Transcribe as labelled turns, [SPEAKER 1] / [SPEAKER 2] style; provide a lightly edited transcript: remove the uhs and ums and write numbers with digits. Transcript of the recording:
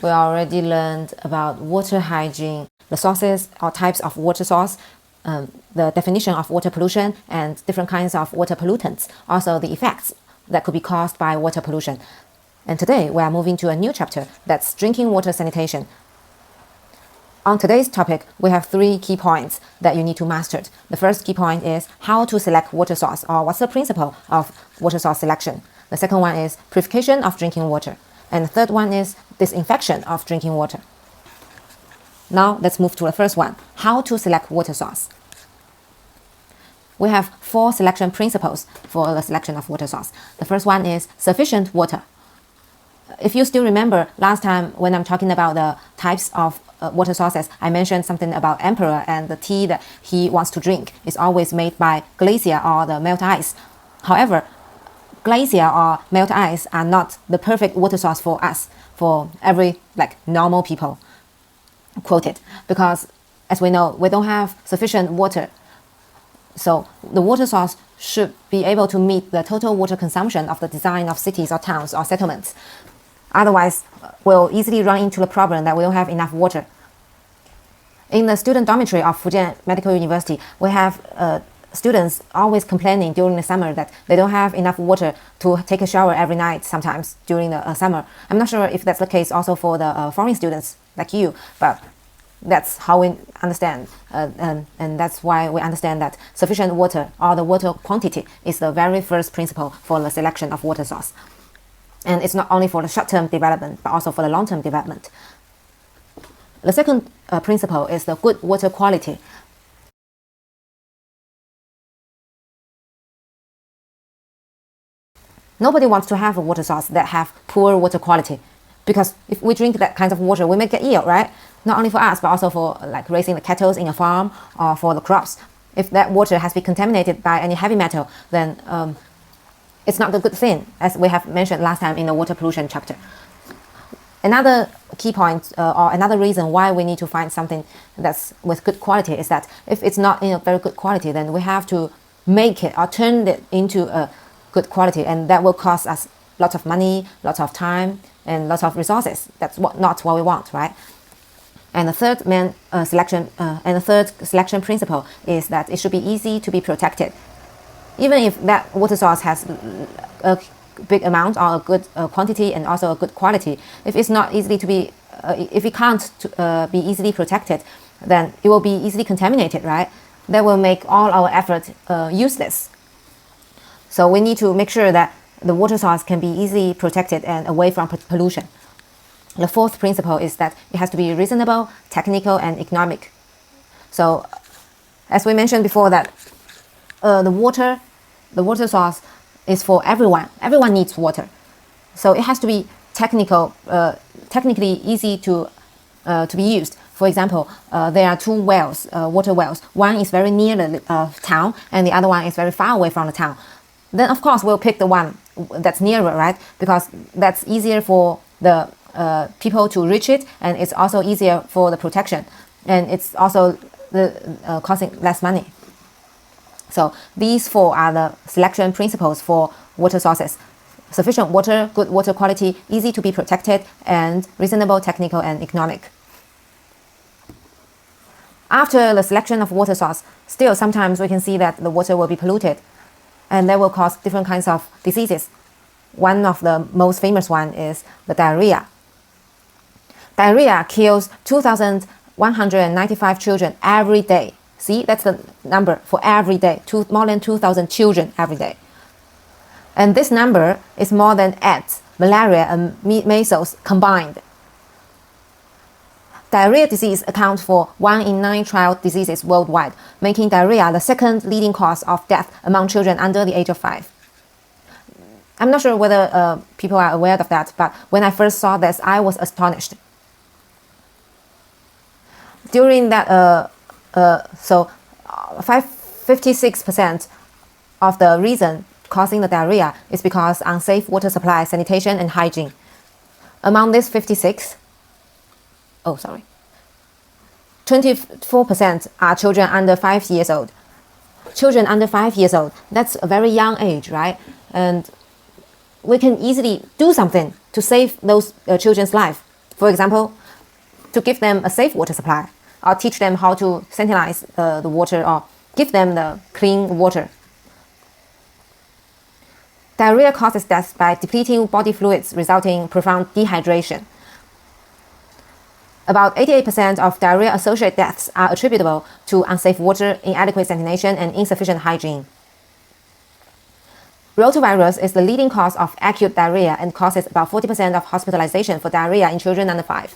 [SPEAKER 1] we already learned about water hygiene, the sources or types of water source, the definition of water pollution and different kinds of water pollutants, also the effects that could be caused by water pollution. And today we are moving to a new chapter, that's drinking water sanitation. On today's topic, we have 3 key points that you need to master. The first key point is how to select water source, or what's the principle of water source selection. The second one is purification of drinking water. And the third one is disinfection of drinking water. Now let's move to the first one, how to select water source. We have 4 selection principles for the selection of water source. The first one is sufficient water. If you still remember last time when I'm talking about the types of water sources, I mentioned something about emperor and the tea that he wants to drink is always made by glacier or the melt ice. However, glacier or melt ice are not the perfect water source for us, for every normal people, quoted, because as we know, we don't have sufficient water. So the water source should be able to meet the total water consumption of the design of cities or towns or settlements. Otherwise, we'll easily run into the problem that we don't have enough water. In the student dormitory of Fujian Medical University, we have students always complaining during the summer that they don't have enough water to take a shower every night sometimes during the summer. I'm not sure if that's the case also for the foreign students like you, but that's how we understand, and that's why we understand that sufficient water or the water quantity is the very first principle for the selection of water source. And it's not only for the short-term development, but also for the long-term development. The second principle is the good water quality. Nobody wants to have a water source that have poor water quality, because if we drink that kind of water, we may get ill, right? Not only for us, but also for raising the cattle in a farm or for the crops. If that water has been contaminated by any heavy metal, then it's not a good thing, as we have mentioned last time in the water pollution chapter. Another key point or another reason why we need to find something that's with good quality is that if it's not in a very good quality, then we have to make it or turn it into a good quality, and that will cost us lots of money, lots of time, and lots of resources. That's not what we want, right? And the third selection principle is that it should be easy to be protected. Even if that water source has a big amount or a good quantity and also a good quality, if it's not easily to be, if it can't be easily protected, then it will be easily contaminated, right? That will make all our effort useless. So we need to make sure that the water source can be easily protected and away from pollution. The fourth principle is that it has to be reasonable, technical, and economic. So, as we mentioned before, that the water source is for everyone. Everyone needs water, so it has to be technically easy to be used. For example, there are 2 wells, water wells. One is very near the town, and the other one is very far away from the town. Then, of course, we'll pick the one that's nearer, right? Because that's easier for the people to reach it, and it's also easier for the protection, and it's also costing less money. So these 4 are the selection principles for water sources: sufficient water, good water quality, easy to be protected, and reasonable, technical, and economic. After the selection of water source, still sometimes we can see that the water will be polluted, and that will cause different kinds of diseases. One of the most famous one is the diarrhea. Diarrhea kills 2,195 children every day. See, that's the number for every day, more than 2,000 children every day. And this number is more than AIDS, malaria, and measles combined. Diarrhea disease accounts for 1 in 9 child diseases worldwide, making diarrhea the second leading cause of death among children under the age of 5. I'm not sure whether people are aware of that, but when I first saw this, I was astonished. During that, 56% of the reason causing the diarrhea is because unsafe water supply, sanitation, and hygiene. Among these 24% are children under 5 years old. Children under 5 years old, that's a very young age, right? And we can easily do something to save those children's life. For example, to give them a safe water supply, or teach them how to sanitize the water, or give them the clean water. Diarrhea causes death by depleting body fluids, resulting in profound dehydration. About 88% of diarrhea-associated deaths are attributable to unsafe water, inadequate sanitation, and insufficient hygiene. Rotavirus is the leading cause of acute diarrhea and causes about 40% of hospitalization for diarrhea in children under 5.